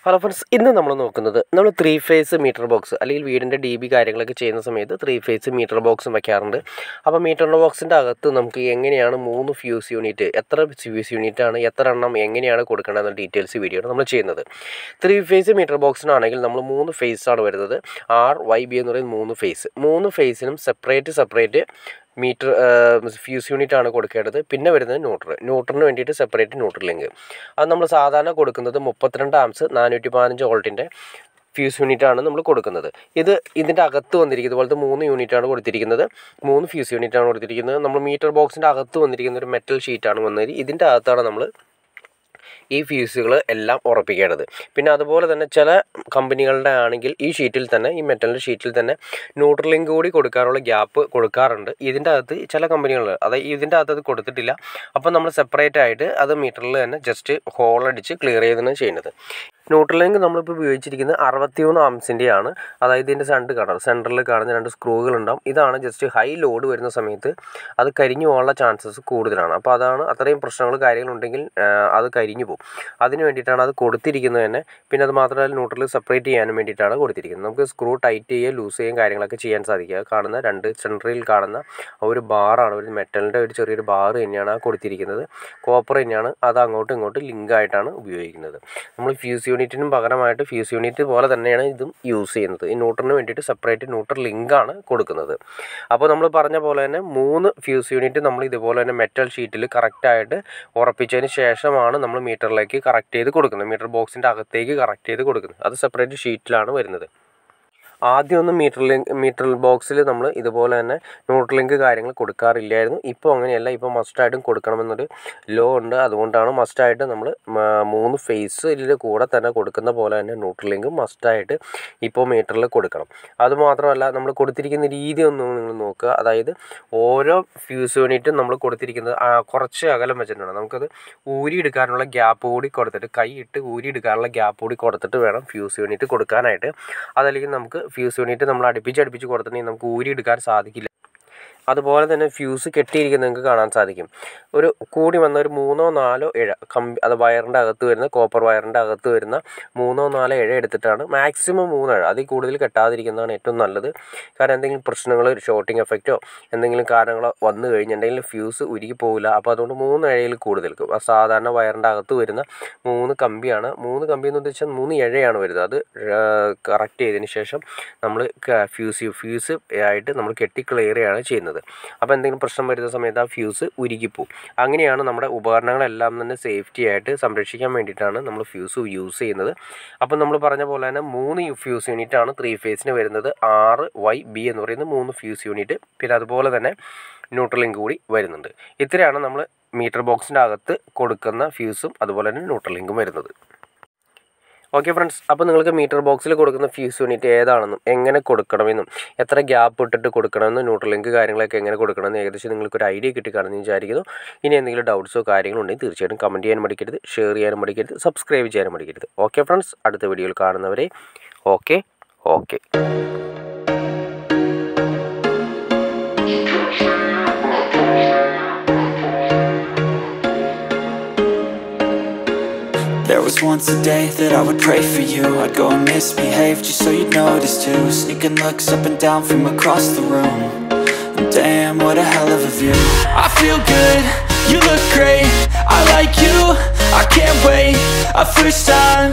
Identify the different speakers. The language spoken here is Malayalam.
Speaker 1: Hello friends, ഇന്ന് നമ്മൾ നോക്കുന്നത് നമ്മൾ 3 phase മീറ്റർ ബോക്സ് അല്ലെങ്കിൽ വീടിന്റെ ഡിബി കാര്യങ്ങളൊക്കെ ചെയ്യുന്ന സമയത്ത് 3 phase മീറ്റർ ബോക്സും വെക്കാറുണ്ട്. അപ്പോൾ മീറ്റർ ബോക്സിന്റെ അകത്ത് നമുക്ക് എങ്ങനെയാണ് 3 ഫ്യൂസ് യൂണിറ്റ് എത്ര ഫ്യൂസ് യൂണിറ്റ് ആണ് എത്ര എണ്ണം എങ്ങനെയാണ് കൊടുക്കേണ്ടതെന്ന ഡീറ്റെയിൽസ് വീഡിയോ ആണ് നമ്മൾ ചെയ്യുന്നത്. 3 phase മീറ്റർ ബോക്സിനാണെങ്കിൽ നമ്മൾ 3 phase ആണ് വരുന്നത്. R Y B എന്ന് പറയുന്ന 3 phase. 3 phaseനും സെപ്പറേറ്റ് മീറ്റർ ഫ്യൂസ് യൂണിറ്റ് ആണ് കൊടുക്കേണ്ടത്. പിന്നെ വരുന്നത് ന്യൂട്രലിന് വേണ്ടിയിട്ട് സെപ്പറേറ്റ് ന്യൂട്രൽ ലിങ്ക്. അത് നമ്മൾ സാധാരണ കൊടുക്കുന്നത് 32 ആംസ് 415 വോൾട്ടിൻ്റെ ഫ്യൂസ് യൂണിറ്റ് ആണ് നമ്മൾ കൊടുക്കുന്നത്. ഇതിൻ്റെ അകത്ത് വന്നിരിക്കുന്നത് പോലത്തെ 3 യൂണിറ്റ് ആണ് കൊടുത്തിരിക്കുന്നത്. 3 ഫ്യൂസ് യൂണിറ്റ് ആണ് കൊടുത്തിരിക്കുന്നത്. നമ്മൾ മീറ്റർ ബോക്സിൻ്റെ അകത്ത് വന്നിരിക്കുന്ന ഒരു മെറ്റൽ ഷീറ്റാണ് വന്നത്. ഇതിൻ്റെ അകത്താണ് നമ്മൾ ഈ ഫ്യൂസുകൾ എല്ലാം ഉറപ്പിക്കേണ്ടത്. പിന്നെ അതുപോലെ തന്നെ ചില കമ്പനികളുടെ ആണെങ്കിൽ ഈ ഷീറ്റിൽ തന്നെ ഈ മെറ്റലിൻ്റെ ഷീറ്റിൽ തന്നെ ന്യൂട്രൽ ലിങ്ക് കൂടി കൊടുക്കാനുള്ള ഗ്യാപ്പ് കൊടുക്കാറുണ്ട്. ഇതിൻ്റെ അകത്ത് ചില കമ്പനികൾ അതായത് ഇതിൻ്റെ അകത്ത് അത് കൊടുത്തിട്ടില്ല. അപ്പോൾ നമ്മൾ സെപ്പറേറ്റ് ആയിട്ട് അത് മീറ്ററിൽ തന്നെ ജസ്റ്റ് ഹോൾ അടിച്ച് ക്ലിയർ ചെയ്താണ് ചെയ്യുന്നത്. ന്യൂട്രൽ ലിങ്ക് നമ്മളിപ്പോൾ ഉപയോഗിച്ചിരിക്കുന്നത് 63 ആംസിൻ്റെയാണ്. അതായത് ഇതിൻ്റെ സെൻറ്ററിൽ കാണുന്ന 2 സ്ക്രൂകൾ ഉണ്ടാവും. ഇതാണ് ജസ്റ്റ് ഹൈ ലോഡ് വരുന്ന സമയത്ത് അത് കരിഞ്ഞു പോകാനുള്ള ചാൻസസ് കൂടുതലാണ്. അപ്പോൾ അതാണ് അത്രയും പ്രശ്നങ്ങൾ കാര്യങ്ങളുണ്ടെങ്കിൽ അത് കരിഞ്ഞു പോകും. അതിന് വേണ്ടിയിട്ടാണ് അത് കൊടുത്തിരിക്കുന്നത് തന്നെ. പിന്നെ അത് മാത്രമല്ല ന്യൂട്രൽ സെപ്പറേറ്റ് ചെയ്യാനും വേണ്ടിയിട്ടാണ് കൊടുത്തിരിക്കുന്നത്. നമുക്ക് സ്ക്രൂ ടൈറ്റ് ചെയ്യുക ലൂസ് ചെയ്യുകയും കാര്യങ്ങളൊക്കെ ചെയ്യാൻ സാധിക്കുക. കാണുന്ന 2 സെൻറ്ററിൽ കാണുന്ന ഒരു ബാറാണ്, ഒരു മെറ്റലിൻ്റെ ഒരു ചെറിയൊരു ബാർ തന്നെയാണ് കൊടുത്തിരിക്കുന്നത്. കോപ്പർ തന്നെയാണ്. അത് അങ്ങോട്ടും ഇങ്ങോട്ടും ലിങ്കായിട്ടാണ് ഉപയോഗിക്കുന്നത്. നമ്മൾ ഫ്യൂസ് യൂണിറ്റിനും പകരമായിട്ട് ഫ്യൂസ് യൂണിറ്റ് പോലെ തന്നെയാണ് ഇതും യൂസ് ചെയ്യുന്നത്. ഈ ന്യൂട്രലിന് വേണ്ടിയിട്ട് സെപ്പറേറ്റ് ന്യൂട്രൽ ലിങ്കാണ് കൊടുക്കുന്നത്. അപ്പോൾ നമ്മൾ പറഞ്ഞ പോലെ തന്നെ 3 ഫ്യൂസ് യൂണിറ്റ് നമ്മൾ ഇതുപോലെ തന്നെ മെറ്റൽ ഷീറ്റിൽ കറക്റ്റായിട്ട് ഉറപ്പിച്ചതിന് ശേഷമാണ് നമ്മൾ മീറ്ററിലേക്ക് കറക്റ്റ് ചെയ്ത് കൊടുക്കുന്നത്. മീറ്റർ ബോക്സിൻ്റെ അകത്തേക്ക് കറക്റ്റ് ചെയ്ത് കൊടുക്കുന്നത്. അത് സെപ്പറേറ്റ് ഷീറ്റിലാണ് വരുന്നത്. ആദ്യമൊന്നും മീറ്റർ ബോക്സിൽ നമ്മൾ ഇതുപോലെ തന്നെ ന്യൂട്രൽ ലിങ്ക് കാര്യങ്ങൾ കൊടുക്കാറില്ലായിരുന്നു. ഇപ്പോൾ അങ്ങനെയല്ല. ഇപ്പോൾ മസ്റ്റായിട്ടും കൊടുക്കണമെന്നൊരു ലോ ഉണ്ട്. അതുകൊണ്ടാണ് മസ്റ്റായിട്ട് നമ്മൾ 3 ഫേസിൽ കൂടെ തന്നെ കൊടുക്കുന്ന പോലെ തന്നെ ന്യൂട്രൽ ലിങ്ക് മസ്റ്റായിട്ട് ഇപ്പോൾ മീറ്ററിൽ കൊടുക്കണം. അതുമാത്രമല്ല നമ്മൾ കൊടുത്തിരിക്കുന്ന രീതി ഒന്നും നിങ്ങൾ നോക്കുക. അതായത് ഓരോ ഫ്യൂസ് യൂണിറ്റും നമ്മൾ കൊടുത്തിരിക്കുന്നത് കുറച്ച് അകലം വെച്ചിട്ടാണ്. നമുക്കത് ഊരിയെടുക്കാനുള്ള ഗ്യാപ്പ് കൂടി കൊടുത്തിട്ട് കൈയിട്ട് ഊരിയെടുക്കാനുള്ള ഗ്യാപ്പ് കൂടി കൊടുത്തിട്ട് വേണം ഫ്യൂസ് യൂണിറ്റ് കൊടുക്കാനായിട്ട്. അതല്ലെങ്കിൽ നമുക്ക് ഫ്യൂസ് യൂണിറ്റ് നമ്മൾ അടുപ്പിച്ച് കൊടുത്തിട്ടുണ്ടെങ്കിൽ നമുക്ക് ഊരിയെടുക്കാൻ സാധിക്കില്ല. അതുപോലെ തന്നെ ഫ്യൂസ് കെട്ടിയിരിക്കുന്നത് നിങ്ങൾക്ക് കാണാൻ സാധിക്കും. ഒരു കൂടി വന്ന ഒരു 3-4 ഇഴ കമ്പി, അത് വയറിൻ്റെ അകത്ത് വരുന്ന കോപ്പർ വയറിൻ്റെ അകത്ത് വരുന്ന 3-4 ഇഴ എടുത്തിട്ടാണ് മാക്സിമം 3 ഇഴ. അതിൽ കൂടുതൽ കെട്ടാതിരിക്കുന്നതാണ് ഏറ്റവും നല്ലത്. കാരണം എന്തെങ്കിലും പ്രശ്നങ്ങൾ ഷോർട്ടിങ് എഫക്റ്റോ എന്തെങ്കിലും കാരണങ്ങളോ വന്നു കഴിഞ്ഞിട്ടുണ്ടെങ്കിൽ ഫ്യൂസ് ഉരുകി പോകില്ല. അപ്പോൾ അതുകൊണ്ട് 3 ഇഴയിൽ കൂടുതൽ സാധാരണ വയറിൻ്റെ അകത്ത് വരുന്ന 3 കമ്പിയാണ്. 3 കമ്പി എന്ന് ഉദ്ദേശിച്ചാൽ 3 ഇഴയാണ് വരുന്നത്. അത് കറക്റ്റ് ചെയ്തതിന് ശേഷം നമ്മൾ ഫ്യൂസ് ആയിട്ട് നമ്മൾ കെട്ടി ക്ലിയർ ചെയ്യാണ് ചെയ്യുന്നത്. അപ്പോൾ എന്തെങ്കിലും പ്രശ്നം വരുന്ന സമയത്ത് ആ ഫ്യൂസ് ഉരുകിപ്പോവും. അങ്ങനെയാണ് നമ്മുടെ ഉപകരണങ്ങളെല്ലാം തന്നെ സേഫ്റ്റി ആയിട്ട് സംരക്ഷിക്കാൻ വേണ്ടിയിട്ടാണ് നമ്മൾ ഫ്യൂസ് യൂസ് ചെയ്യുന്നത്. അപ്പോൾ നമ്മൾ പറഞ്ഞ പോലെ തന്നെ 3 ഫ്യൂസ് യൂണിറ്റ് ആണ് 3 ഫേസിന് വരുന്നത്. R Y B എന്ന് പറയുന്ന 3 ഫ്യൂസ് യൂണിറ്റ്. പിന്നെ അതുപോലെ തന്നെ ന്യൂട്രൽ ലിങ്ക് കൂടി വരുന്നുണ്ട്. ഇത്രയാണ് നമ്മൾ മീറ്റർ ബോക്സിൻ്റെ അകത്ത് കൊടുക്കുന്ന ഫ്യൂസും അതുപോലെ തന്നെ ന്യൂട്രൽ ലിങ്കും വരുന്നത്. ഓക്കെ ഫ്രണ്ട്സ്, അപ്പോൾ നിങ്ങൾക്ക് മീറ്റർ ബോക്സിൽ കൊടുക്കുന്ന ഫ്യൂസ് യൂണിറ്റ് ഏതാണെന്നും എങ്ങനെ കൊടുക്കണമെന്നും എത്ര ഗ്യാപ്പ് ഇട്ടിട്ട് കൊടുക്കണമെന്നും ന്യൂട്രൽ ലിങ്ക് കാര്യങ്ങളൊക്കെ എങ്ങനെ കൊടുക്കണമെന്ന് ഏകദേശം നിങ്ങൾക്കൊരു ഐഡിയ കിട്ടിക്കാണെന്ന് വിചാരിക്കുന്നു. ഇനി എന്തെങ്കിലും ഡൗട്ട്സോ കാര്യങ്ങളോ ഉണ്ടെങ്കിൽ തീർച്ചയായിട്ടും കമൻറ്റ് ചെയ്യാനും മടിക്കരുത്, ഷെയർ ചെയ്യാനും മടിക്കരുത്, സബ്സ്ക്രൈബ് ചെയ്യാനും മടിക്കരുത്. ഓക്കെ ഫ്രണ്ട്സ്, അടുത്ത വീഡിയോയിൽ കാണുന്നവരെ okay.
Speaker 2: There was once a day that I would pray for you. I'd go and misbehave just so you'd notice too. Sneaking looks up and down from across the room. And damn, what a hell of a view. I feel good, you look great, I like you, I can't wait. A first time,